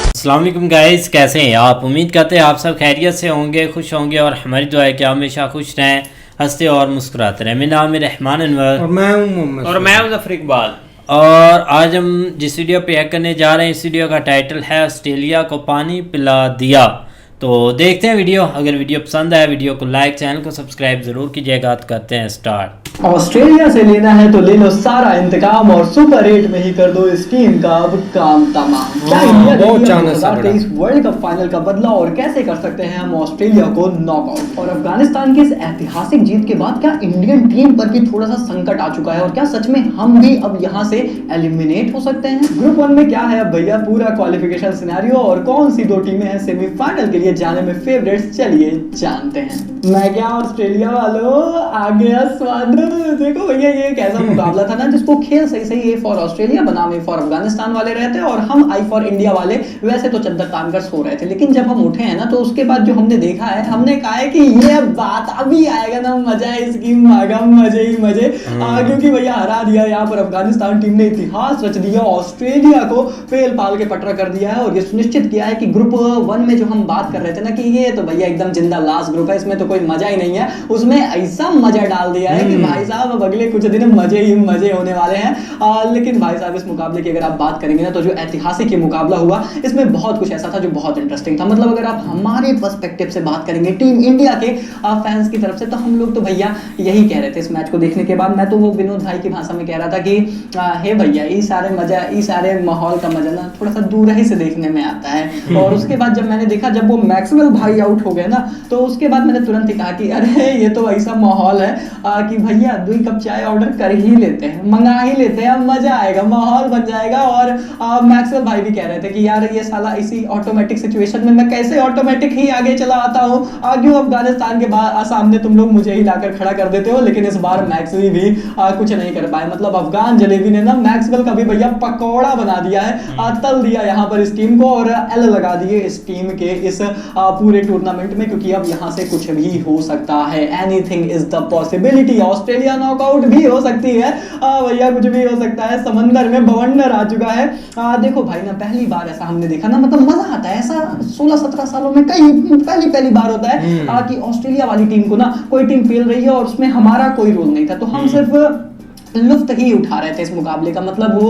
अस्सलाम वालेकुम गाइस, कैसे हैं आप? उम्मीद करते हैं आप सब खैरियत से होंगे, खुश होंगे और हमारी दुआ है कि आप हमेशा खुश रहें, हंसते और मुस्कुराते रहें। मेरा नाम है रहमान अनवर और मैं हूं मोहम्मद और मैं हूं ज़फर इकबाल। और आज हम जिस वीडियो पे रिएक्ट करने जा रहे हैं, इस वीडियो का टाइटल है ऑस्ट्रेलिया को पानी पिला दिया। तो देखते हैं वीडियो। अगर वीडियो पसंद आए वीडियो को लाइक, चैनल को सब्सक्राइब ज़रूर कीजिएगा। तो करते हैं स्टार्ट। ऑस्ट्रेलिया से लेना है तो ले लो सारा इंतकाम और सुपर 8 में ही कर दो इस टीम का अब काम तमाम। क्या इंडिया बहुत 2023 वर्ल्ड कप फाइनल का बदला और कैसे कर सकते हैं हम ऑस्ट्रेलिया को नॉकआउट? और अफगानिस्तान की इस ऐतिहासिक जीत के बाद क्या इंडियन टीम पर भी थोड़ा सा संकट आ चुका है और क्या सच में हम भी अब यहाँ से एलिमिनेट हो सकते हैं? ग्रुप 1 में क्या है अब भैया पूरा क्वालिफिकेशन सिनेरियो और कौन सी दो टीमें हैं सेमीफाइनल के लिए जाने में फेवरेट्स, चलिए जानते हैं। मैं क्या ऑस्ट्रेलिया वालों आ गया स्वाद। देखो भैया ये एक ऐसा मुकाबला था ना जिसको खेल सही ए फॉर ऑस्ट्रेलिया बनाम ए फॉर अफगानिस्तान वाले रहते और हम आई फॉर इंडिया वाले वैसे तो चद्दर तान कर सो रहे थे। लेकिन जब हम उठे हैं ना तो उसके बाद जो हमने देखा है, हमने कहा है कि ये बात अभी आएगा ना मजा, इसकी मजे ही मजे। क्योंकि भैया हरा दिया यहाँ पर अफगानिस्तान टीम ने, इतिहास रच दिया, ऑस्ट्रेलिया को पेल पाल के पटरा कर दिया है और ये सुनिश्चित किया है कि ग्रुप 1 में जो हम बात कर रहे थे ना कि ये तो भैया एकदम जिंदा लास्ट ग्रुप है, इसमें तो कोई मजा ही नहीं है, उसमें ऐसा मजा डाल दिया है कि भाई साहब अब अगले कुछ दिन मजे ही मजे होने वाले हैं। लेकिन भाई साहब इस मुकाबले की अगर आप बात करेंगे ना तो जो ऐतिहासिक ये मुकाबला हुआ इसमें बहुत कुछ ऐसा था जो बहुत इंटरेस्टिंग था। मतलब अगर आप हमारे पर्सपेक्टिव से बात करेंगे टीम इंडिया के फैंस की तरफ से, तो हम लोग तो भैया यही कह रहे थे इस मैच को देखने के बाद। मैं तो वो विनोद भाई की भाषा में कह रहा था कि हे भैया ये सारे माहौल का मजा ना थोड़ा सा दूर ही से देखने में आता है। और उसके बाद जब मैंने देखा जब वो मैक्सवेल भाई आउट हो गए ना तो उसके बाद मैंने तुरंत ही कहा कि अरे ये तो ऐसा माहौल है कि भैया 2 कप चाय ऑर्डर कर ही लेते हैं, मंगा ही लेते हैं, मजा आएगा, माहौल बन जाएगा। और मैक्सवेल भाई भी कह रहे थे कि यार ये साला इसी ऑटोमेटिक सिचुएशन में मैं कैसे ऑटोमेटिक ही आगे चला आता हूँ, क्यों अफगानिस्तान के सामने तुम लोग मुझे ही लाकर खड़ा कर देते हो। लेकिन इस बार मैक्सवेल भी कुछ नहीं कर पाए। मतलब अफगान जलेबी ने ना मैक्सवेल का भी भैया पकौड़ा बना दिया है, तल दिया यहाँ पर इस टीम को और एल लगा दिए इस टीम के इस पूरे टूर्नामेंट में, क्योंकि अब यहाँ से कुछ भी हो सकता है। Anything is the possibility. Australia knockout भी हो सकती है भैया, कुछ भी हो सकता है। समंदर में बवंडर आ चुका है। देखो भाई ना पहली बार ऐसा हमने देखा ना, मतलब मजा आता है ऐसा 16-17 सालों में कई पहली बार होता है कि ऑस्ट्रेलिया वाली टीम को ना कोई टीम फेल रही है और उसमें हमारा कोई रोल नहीं था, तो हम सिर्फ लुत्फ ही उठा रहे थे इस मुकाबले का। मतलब वो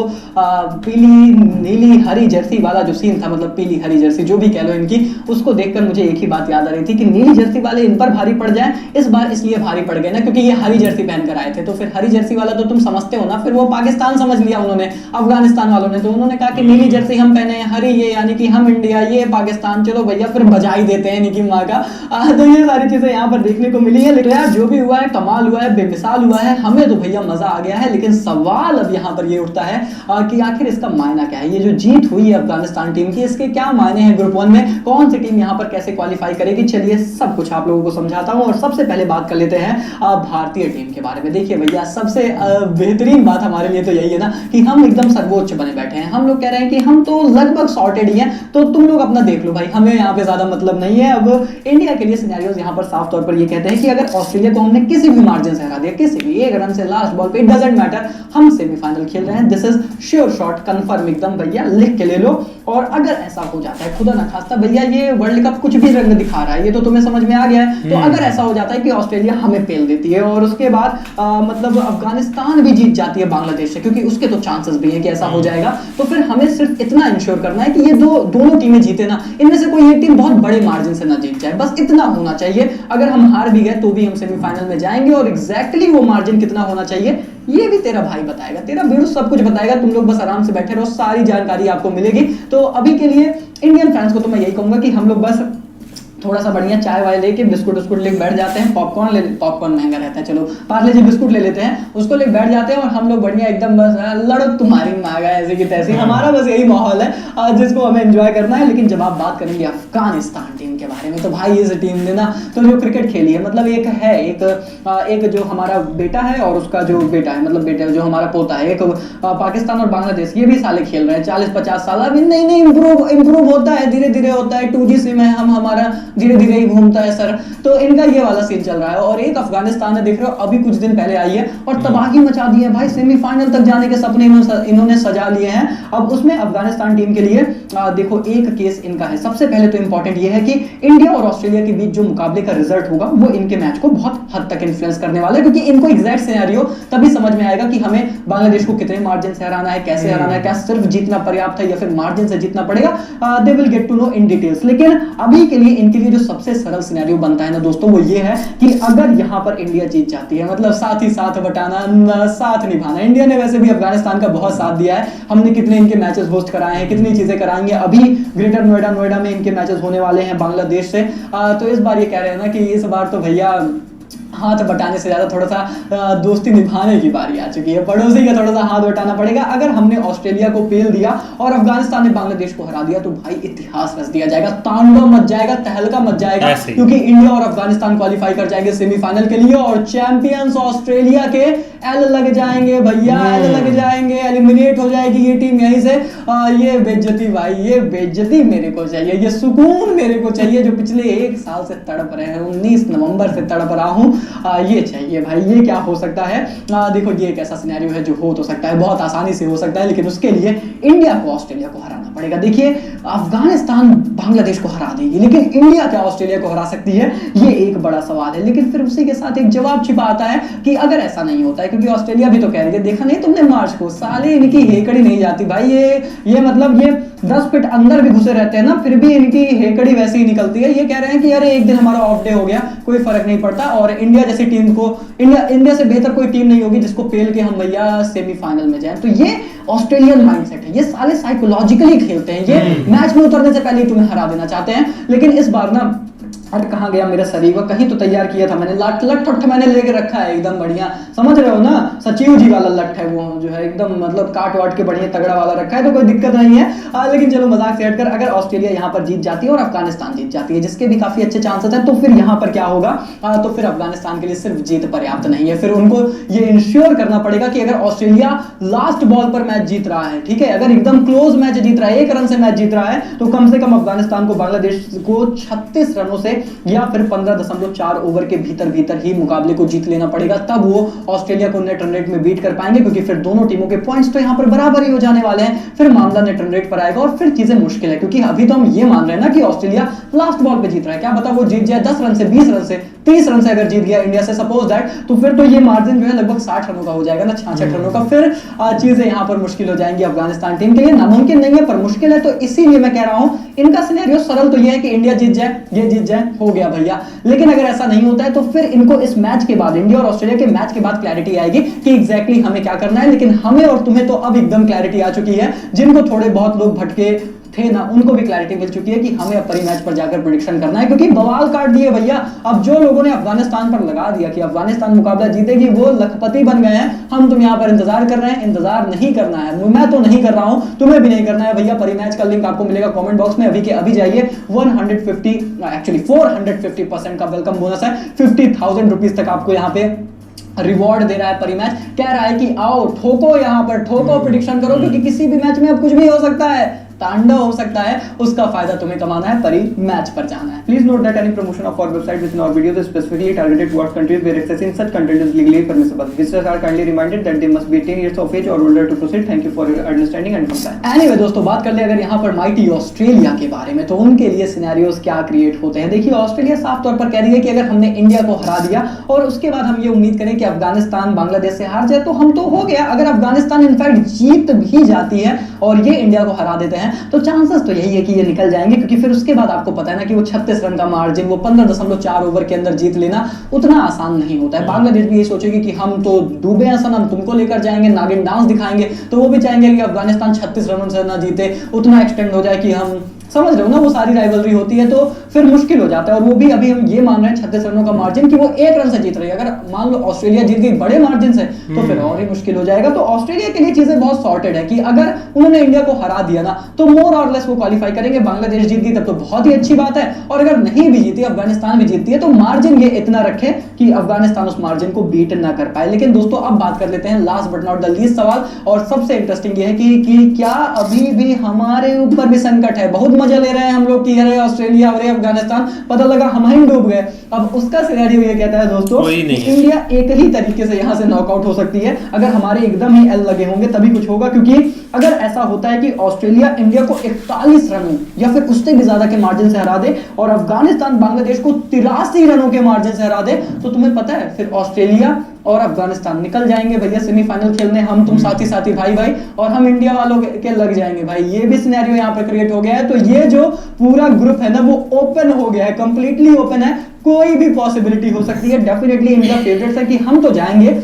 पीली नीली हरी जर्सी वाला जो सीन था, मतलब पीली हरी जर्सी जो भी कह लो इनकी, उसको देखकर मुझे एक ही बात याद आ रही थी कि नीली जर्सी वाले इन पर भारी पड़ जाए। इस बार इसलिए भारी पड़ गए ना क्योंकि ये हरी जर्सी पहनकर आए थे, तो फिर हरी जर्सी वाला तो तुम समझते हो ना, फिर वो पाकिस्तान समझ लिया उन्होंने, अफगानिस्तान वालों ने। तो उन्होंने कहा कि नीली जर्सी हम पहने, हरी ये यानी कि हम इंडिया, ये पाकिस्तान, चलो भैया फिर बजाई देते हैं निकी माँ का। तो ये सारी चीजें यहाँ पर देखने को मिली है। लेकिन यार जो भी हुआ है कमाल हुआ है, बेमिसाल हुआ है, हमें तो भैया मजा आ गया है। लेकिन सवाल अब यहाँ पर ये उठता है कि आखिर इसका मायना क्या है? ये जो जीत हुई है अफगानिस्तान टीम की, इसके क्या मायने हैं ग्रुप 1 में? कौन सी टीम यहाँ पर कैसे क्वालिफाई करेगी? चलिए सब कुछ आप लोगों को समझाता हूँ। और सबसे पहले बात कर लेते हैं भारतीय टीम के बारे में। देखिए भैया सबसे बेहतरीन बात हमारे लिए तो यही है ना कि हम एकदम सर्वोच्च बने बैठे हैं। हम लोग कह रहे हैं कि हम तो लगभग सॉर्टेड ही हैं, तो तुम लोग अपना देख लो भाई, हमें यहाँ पे ज्यादा मतलब नहीं है। अब इंडिया के लिए सिनेरियोस यहाँ पर साफ तौर पर ये कहते हैं कि अगर ऑस्ट्रेलिया को हमने किसी भी मार्जिन से हरा दिया, किसी भी 1 रन से लास्ट बॉल पे, इट डजंट मैटर, हम सेमीफाइनल खेल रहे हैं। This is sure shot, confirm एकदम भैया, लिख के ले लो। और अगर ऐसा हो जाता है, खुदा ना खास्ता भैया ये वर्ल्ड कप कुछ भी रंग दिखा रहा है, ये तो तुम्हें समझ में आ गया है। तो अगर ऐसा हो जाता है कि ऑस्ट्रेलिया हमें पेल देती है और उसके बाद मतलब अफगानिस्तान भी जीत जाती है बांग्लादेश से, क्योंकि उसके तो चांसेस भी है कि ऐसा हो जाएगा, तो फिर हमें सिर्फ इतना इंश्योर करना है कि ये दोनों टीमें जीते ना, इनमें से कोई एक टीम बहुत बड़े मार्जिन से ना जीत जाए, बस इतना होना चाहिए। अगर हम हार भी गए तो भी हम सेमीफाइनल में जाएंगे। और एग्जैक्टली वो मार्जिन कितना होना चाहिए ये भी तेरा भाई बताएगा, तेरा वीडियो सब कुछ बताएगा। तुम लोग बस आराम से बैठे रहो, सारी जानकारी आपको मिलेगी। तो अभी के लिए इंडियन फैंस को तो मैं यही कहूंगा कि हम लोग बस थोड़ा सा बढ़िया चाय वाय लेके बिस्कुट लेके बैठ जाते हैं, पॉपकॉर्न महंगा रहता है, चलो पार्ले जी बिस्कुट ले लेते हैं, उसको लेके बैठ जाते हैं और हम लोग बढ़िया एकदम बस लड़ो तुम्हारी मांगा ऐसे की तैसी। हमारा बस यही माहौल है जिसको हमें एंजॉय करना है। लेकिन जब आप बात करेंगे अफगानिस्तान टीम के बारे में, तो भाई इस टीम ने ना तो जो क्रिकेट खेली है, मतलब एक जो हमारा बेटा है और उसका जो बेटा है, मतलब बेटा जो हमारा पोता है, एक पाकिस्तान और बांग्लादेश, ये भी साले खेल रहे हैं 40-50 साल। अभी नहीं इंप्रूव होता है, धीरे धीरे होता है। 2G सिम है, हम हमारा धीरे धीरे ही घूमता है सर। तो इनका ये वाला सीन चल रहा है। और एक अफगानिस्तान है, देख रहे हो अभी कुछ दिन पहले आई है और तबाही मचा दी है भाई, सेमीफाइनल तक जाने के सपने इन्होंने सजा लिए हैं। अब उसमें अफगानिस्तान टीम के लिए देखो एक केस इनका है। सबसे पहले तो इंपॉर्टेंट ये है कि इंडिया और ऑस्ट्रेलिया के बीच जो मुकाबले का रिजल्ट होगा वो इनके मैच को बहुत हद तक इन्फ्लुएंस करने वाला है, क्योंकि इनको एग्जैक्ट सिनेरियो तभी समझ में आएगा कि हमें बांग्लादेश को कितने मार्जिन से हराना है, कैसे हराना है, क्या सिर्फ जीतना पर्याप्त है या फिर मार्जिन से जीतना पड़ेगा। They will get to know in details. लेकिन अभी के लिए इनके लिए जो सबसे सरल सिनेरियो बनता है ना दोस्तों, वो ये है कि अगर यहां पर इंडिया जीत जाती है, मतलब साथ ही साथ बटाना, साथ निभाना। इंडिया ने वैसे भी अफगानिस्तान का बहुत साथ दिया है, हमने कितने इनके मैचेस होस्ट कराए हैं, कितनी चीजें कराएंगे। अभी ग्रेटर नोएडा में इनके मैचेस होने वाले हैं बांग्लादेश से। तो इस बार ये कह रहे हैं ना कि इस बार तो भैया हाथ बटाने से ज्यादा थोड़ा सा दोस्ती निभाने की बारी आ चुकी है, पड़ोसी का थोड़ा सा हाथ बटाना पड़ेगा। अगर हमने ऑस्ट्रेलिया को पेल दिया और अफगानिस्तान ने बांग्लादेश को हरा दिया तो भाई इतिहास रच दिया जाएगा, तांडव मच जाएगा, तहलका मच जाएगा, क्योंकि इंडिया और अफगानिस्तान क्वालिफाई कर जाएंगे सेमीफाइनल के लिए और चैंपियंस ऑस्ट्रेलिया के एल लग जाएंगे भैया, एल लग जाएंगे, एलिमिनेट हो जाएगी ये टीम यहीं से। ये बेइज्जती भाई, ये बेइज्जती मेरे को चाहिए, ये सुकून मेरे को चाहिए जो पिछले 1 साल से तड़प रहे हैं, 19 नवंबर से तड़प रहा हूं। ये चाहिए भाई। ये क्या हो सकता है? देखो ये एक ऐसा सिनेरियो है जो हो तो सकता है, बहुत आसानी से हो सकता है, लेकिन उसके लिए इंडिया को ऑस्ट्रेलिया को हराना पड़ेगा। देखिए अफगानिस्तान बांग्लादेश को हरा देगी, लेकिन इंडिया क्या ऑस्ट्रेलिया को हरा सकती है? ये एक बड़ा सवाल है। लेकिन फिर उसी के साथ एक जवाब छिपा आता है कि अगर ऐसा नहीं होता है, क्योंकि ऑस्ट्रेलिया भी तो कह रही है, देखा नहीं तुमने मार्च को, साले इनकी हेकड़ी नहीं जाती भाई। ये मतलब ये 10 फीट अंदर भी घुसे रहते हैं ना, फिर भी इनकी हेकड़ी वैसे ही निकलती है। ये कह रहे हैं कि अरे एक दिन हमारा ऑफ डे हो गया, कोई फर्क नहीं पड़ता। और इंडिया जैसी टीम को, इंडिया से बेहतर कोई टीम नहीं होगी जिसको पेल के हम भैया सेमीफाइनल में जाएं। तो ये ऑस्ट्रेलियन माइंडसेट है, ये साले साइकोलॉजिकली खेलते हैं, ये मैच में उतरने से पहले ही तुम्हें हरा देना चाहते हैं। लेकिन इस बार ना, अरे कहाँ गया मेरा सरीवा, कहीं तो तैयार किया था मैंने, लठ मैंने लेके रखा है एकदम बढ़िया, समझ रहे हो ना, सचिव जी वाला लठ है वो, जो है एकदम मतलब काट वाट के बढ़िया तगड़ा वाला रखा है, तो कोई दिक्कत नहीं है। लेकिन चलो मजाक से हटकर, अगर ऑस्ट्रेलिया यहाँ पर जीत जाती है और अफगानिस्तान जीत जाती है, जिसके भी काफी अच्छे चांसेस हैं, तो फिर यहाँ पर क्या होगा? तो फिर अफगानिस्तान के लिए सिर्फ जीत पर्याप्त नहीं है, फिर उनको ये इंश्योर करना पड़ेगा कि अगर ऑस्ट्रेलिया लास्ट बॉल पर मैच जीत रहा है, ठीक है, अगर एकदम क्लोज मैच जीत रहा है, 1 रन से मैच जीत रहा है, तो कम से कम अफगानिस्तान को बांग्लादेश को 36 रनों से या फिर 15.4 ओवर के भीतर ही मुकाबले को जीत लेना पड़ेगा, तब वो ऑस्ट्रेलिया को नेट रन रेट में बीट कर पाएंगे, क्योंकि फिर दोनों टीमों के पॉइंट्स तो यहां पर बराबर ही हो जाने वाले हैं। फिर मामला नेट रन रेट पर आएगा और फिर चीजें मुश्किल है, क्योंकि अभी तो हम ये मान रहे हैं ना कि ऑस्ट्रेलिया लास्ट बॉल पे जीत रहा है, क्या पता वो जीत जाए 10 रन से, 20 रन से, 30 रन से अगर जीत गया इंडिया से सपोज दैट, तो फिर तो ये मार्जिन जो है लगभग 60 रनों का हो जाएगा ना, 66 रनों का। फिर चीजें यहां पर मुश्किल हो जाएंगी अफगानिस्तान टीम के लिए। नामुमकिन नहीं है पर मुश्किल है, तो इसीलिए मैं कह रहा हूं इनका सिनेरियो सरल तो ये है कि इंडिया जीत जाए, ये जीत जाए, हो गया भैया। लेकिन अगर ऐसा नहीं होता है तो फिर इनको इस मैच के बाद, इंडिया और ऑस्ट्रेलिया के मैच के बाद क्लैरिटी आएगी कि एग्जैक्टली हमें क्या करना है। लेकिन हमें और तुम्हें तो अब एकदम क्लैरिटी आ चुकी है, जिनको थोड़े बहुत लोग भटके थे ना, उनको भी क्लैरिटी मिल चुकी है कि हमें अब परी मैच पर जाकर प्रेडिक्शन करना है, क्योंकि बवाल काट दिए भैया। अब जो लोगों ने अफगानिस्तान पर लगा दिया कि अफगानिस्तान मुकाबला जीतेगी, वो लखपति बन गए हैं। हम तुम यहाँ पर इंतजार कर रहे हैं, इंतजार नहीं करना है, मैं तो नहीं कर रहा हूं, तुम्हें भी नहीं करना है भैया। परी मैच का लिंक आपको मिलेगा कमेंट बॉक्स में, अभी के अभी जाइए। 450% का वेलकम बोनस है, 50,000 रुपीज तक आपको यहाँ पे रिवॉर्ड दे रहा है परी मैच। कह रहा है कि आओ ठोको, यहाँ पर ठोको, प्रेडिक्शन करो, क्योंकि किसी भी मैच में अब कुछ भी हो सकता है, तांडव हो सकता है, उसका फायदा तुम्हें कमाना है, परी मैच पर जाना है। Please note that any promotion of our website with our videos is specifically targeted towards countries where accessing such content is legally permissible. Visitors are kindly reminded that they must be 18 years of age और older to proceed. Thank you for your understanding and compliance. Anyway दोस्तों, बात कर ले अगर यहाँ पर mighty Australia के बारे में, तो उनके लिए सिनेरियोस क्या क्रिएट होते हैं। देखिए ऑस्ट्रेलिया साफ तौर पर कह रही है कि अगर हमने इंडिया को हरा दिया और उसके बाद हम ये उम्मीद करें कि अफगानिस्तान बांग्लादेश से हार जाए, तो हम तो हो गया। अगर अफगानिस्तान इनफैक्ट जीत भी जाती है और ये इंडिया को हरा देते हैं, तो चांसेस तो यही है कि ये निकल जाएंगे, क्योंकि फिर उसके बाद आपको पता है ना कि वो 36 रन का मार्जिन, वो 15.4 ओवर के अंदर जीत लेना उतना आसान नहीं होता है। बांग्लादेश भी ये सोचेगी कि हम तो डूबे हैं सनम, तुमको लेकर जाएंगे, नागिन डांस दिखाएंगे, तो वो भी चाहेंगे कि अफगानिस्तान 36 रनों से ना जीते, उतना एक्सटेंड हो जाए कि हम, समझ रहे हो ना, वो सारी राइवलरी होती है, तो फिर मुश्किल हो जाता है। और वो भी अभी हम ये मान रहे हैं 36 रनों का मार्जिन कि वो 1 रन से जीत रही है। अगर मान लो ऑस्ट्रेलिया जीत गई बड़े मार्जिन से, तो फिर और ही मुश्किल हो जाएगा। तो ऑस्ट्रेलिया के लिए चीजें बहुत सॉर्टेड है कि अगर उन्होंने इंडिया को हरा दिया ना, तो मोर और लेस वो क्वालिफाई करेंगे। बांग्लादेश जीत गई तब तो बहुत ही अच्छी बात है, और अगर नहीं भी जीती, अफगानिस्तान भी जीतती है, तो मार्जिन ये इतना रखे कि अफगानिस्तान उस मार्जिन को बीट ना कर पाए। लेकिन दोस्तों अब बात कर लेते हैं last but not the least सवाल, और सबसे इंटरेस्टिंग ये है कि क्या अभी भी हमारे ऊपर भी संकट है। बहुत मजा ले रहे हैं हम लोग कि अरे ऑस्ट्रेलिया अरे अफगानिस्तान, पता लगा हम ही डूब गए। अब उसका सिनेरियो ये कहता है दोस्तों कि इंडिया एक ही तरीके से यहाँ से नॉकआउट हो सकती है, अगर हमारे एकदम ही एल लगे होंगे तभी कुछ होगा। क्योंकि अगर ऐसा होता है कि ऑस्ट्रेलिया इंडिया को 41 रनों या फिर उससे भी ज्यादा के मार्जिन से हरा दे और अफगानिस्तान बांग्लादेश को 83 रनों के मार्जिन से हरा दे, तो तुम्हें पता है फिर ऑस्ट्रेलिया और अफगानिस्तान निकल जाएंगे भैया सेमीफाइनल खेलने, हम तुम साथी साथी भाई भाई, और हम इंडिया वालों के लग जाएंगे भाई। ये भी सिनेरियो यहाँ पर क्रिएट हो गया है। तो ये जो पूरा ग्रुप है ना वो ओपन हो गया है, कंप्लीटली ओपन है, कोई भी पॉसिबिलिटी हो सकती है। डेफिनेटली इंडिया फेवरेट है कि हम तो जाएंगे,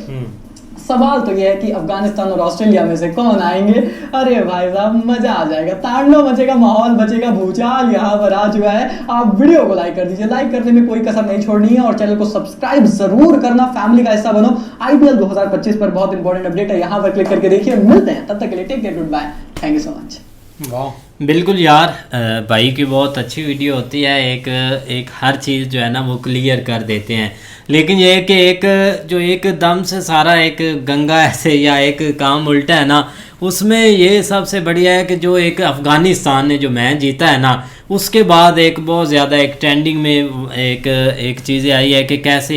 सवाल तो यह है कि अफगानिस्तान और ऑस्ट्रेलिया में से कौन आएंगे। अरे भाई साहब मजा आ जाएगा, तांडव मचेगा, माहौल बचेगा, भूचाल यहाँ पर आ चुका है। आप वीडियो को लाइक कर दीजिए, लाइक करने में कोई कसर नहीं छोड़नी है, और चैनल को सब्सक्राइब जरूर करना, फैमिली का हिस्सा बनो। IPL 2025 पर बहुत इंपॉर्टेंट अपडेट है, यहाँ पर क्लिक करके देखिए। मिलते हैं, तब तक के लिए take care, good bye, thank you so much. वाह बिल्कुल यार, भाई की बहुत अच्छी वीडियो होती है, एक हर चीज़ जो है ना वो क्लियर कर देते हैं। लेकिन ये है कि एक दम से सारा एक गंगा ऐसे या एक काम उल्टा है ना, उसमें ये सबसे बढ़िया है कि जो एक अफ़गानिस्तान ने जो मैच जीता है ना, उसके बाद एक बहुत ज़्यादा एक ट्रेंडिंग में एक चीज़ें आई है कि कैसे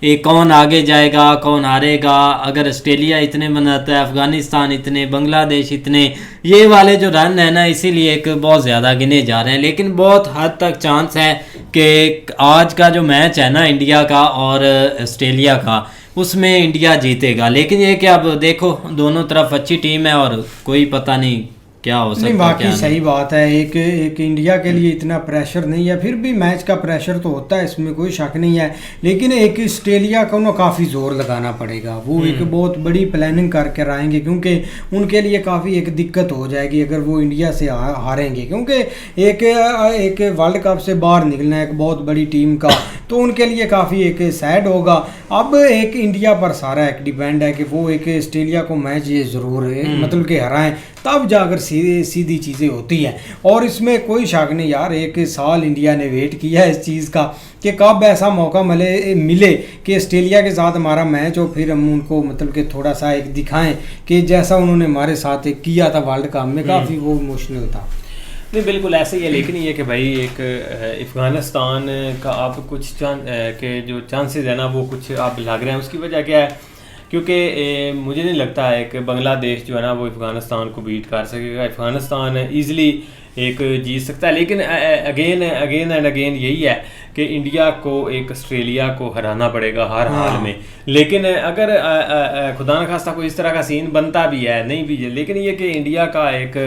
एक कौन आगे जाएगा कौन हारेगा। अगर ऑस्ट्रेलिया इतने बनाता है, अफ़गानिस्तान इतने, बांग्लादेश इतने, ये वाले जो रन है ना इसीलिए एक बहुत ज़्यादा गिने जा रहे हैं। लेकिन बहुत हद तक चांस है कि आज का जो मैच है ना इंडिया का और ऑस्ट्रेलिया का, उसमें इंडिया जीतेगा। लेकिन ये कि अब देखो दोनों तरफ अच्छी टीम है और कोई पता नहीं क्या हो सकता है। बाकी सही बात है, एक इंडिया के लिए इतना प्रेशर नहीं है, फिर भी मैच का प्रेशर तो होता है, इसमें कोई शक नहीं है। लेकिन एक ऑस्ट्रेलिया को ना काफ़ी जोर लगाना पड़ेगा, वो एक बहुत बड़ी प्लानिंग करके आएंगे, क्योंकि उनके लिए काफ़ी एक दिक्कत हो जाएगी अगर वो इंडिया से हारेंगे, क्योंकि एक वर्ल्ड कप से बाहर निकलना है एक बहुत बड़ी टीम का, तो उनके लिए काफ़ी एक सैड होगा। अब एक इंडिया पर सारा एक डिपेंड है कि वो एक ऑस्ट्रेलिया को मैच ये ज़रूर मतलब कि हराएं, तब जाकर सीधी चीज़ें होती हैं। और इसमें कोई शक नहीं यार, एक साल इंडिया ने वेट किया है इस चीज़ का कि कब ऐसा मौका मिले कि ऑस्ट्रेलिया के साथ हमारा मैच हो, फिर हम उनको मतलब कि थोड़ा सा एक दिखाएं कि जैसा उन्होंने हमारे साथ एक किया था वर्ल्ड कप में, काफ़ी वो इमोशनल था। नहीं बिल्कुल ऐसे ही है। लेकिन ये कि भाई एक अफ़गानिस्तान का आप कुछ के जो चांसेस है ना वो कुछ आप लग रहे हैं, उसकी वजह क्या है? क्योंकि मुझे नहीं लगता है कि बांग्लादेश जो है ना वो अफ़गानिस्तान को बीट कर सकेगा। अफ़गानिस्तान ईज़िली एक जीत सकता है, लेकिन अगेन एंड अगेन यही है कि इंडिया को एक ऑस्ट्रेलिया को हराना पड़ेगा हर हाल में। लेकिन अगर खुदा न खास्ता कोई इस तरह का सीन बनता भी है, नहीं भी है, लेकिन ये कि इंडिया का एक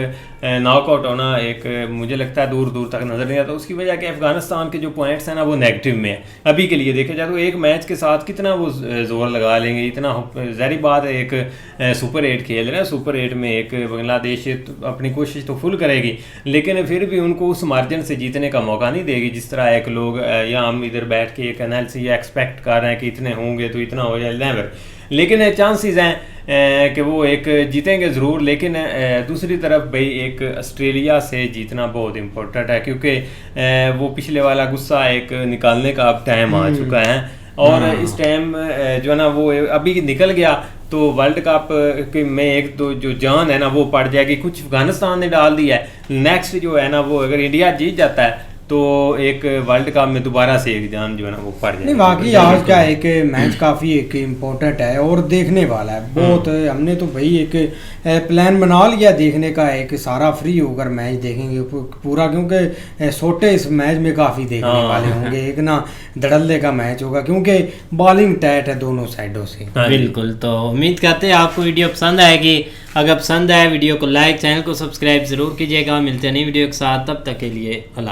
नॉकआउट होना एक मुझे लगता है दूर दूर तक नज़र नहीं आता। उसकी वजह कि अफ़गानिस्तान के जो पॉइंट्स हैं ना वो नेगेटिव में है अभी के लिए। देखा जाए तो एक मैच के साथ कितना वो जोर लगा लेंगे, इतना ज़ाहिर बात है एक सुपर 8 खेल रहे हैं, सुपर 8 में एक बांग्लादेश अपनी कोशिश तो फुल करेगी, लेकिन फिर भी उनको उस मार्जिन से जीतने का मौका नहीं देगी जिस तरह एक लोग या हम इधर बैठ के एक एनालिसिस या एक्सपेक्ट कर रहे हैं कि इतने होंगे तो इतना हो जाए, नेवर। लेकिन चांसेस हैं कि वो एक जीतेंगे ज़रूर। लेकिन दूसरी तरफ भाई एक ऑस्ट्रेलिया से जीतना बहुत इम्पोर्टेंट है, क्योंकि वो पिछले वाला गुस्सा एक निकालने का अब टाइम आ चुका है, और इस टाइम जो है ना वो अभी निकल गया तो वर्ल्ड कप में एक तो जो जान है ना वो पड़ जाएगी। कुछ अफगानिस्तान ने डाल दिया है, नेक्स्ट जो है ना वो अगर इंडिया जीत जाता है तो एक वर्ल्ड कप में दोबारा से एक जान जो है ना वो पड़ जाएगी। नहीं बाकी आज का एक मैच काफ़ी एक इम्पोर्टेंट है और देखने वाला है बहुत। हमने तो भाई एक प्लान बना लिया देखने का, एक सारा फ्री होकर मैच देखेंगे पूरा, क्योंकि सोटे इस मैच में काफ़ी देखने वाले होंगे। एक ना धड़ल्ले का मैच होगा क्योंकि बॉलिंग टाइट है दोनों साइडों से। बिल्कुल, तो उम्मीद करते हैं आपको वीडियो पसंद आएगी। अगर पसंद आए वीडियो को लाइक, चैनल को सब्सक्राइब ज़रूर कीजिएगा। मिलते हैं नई वीडियो के साथ, तब तक के लिए अल्लाह।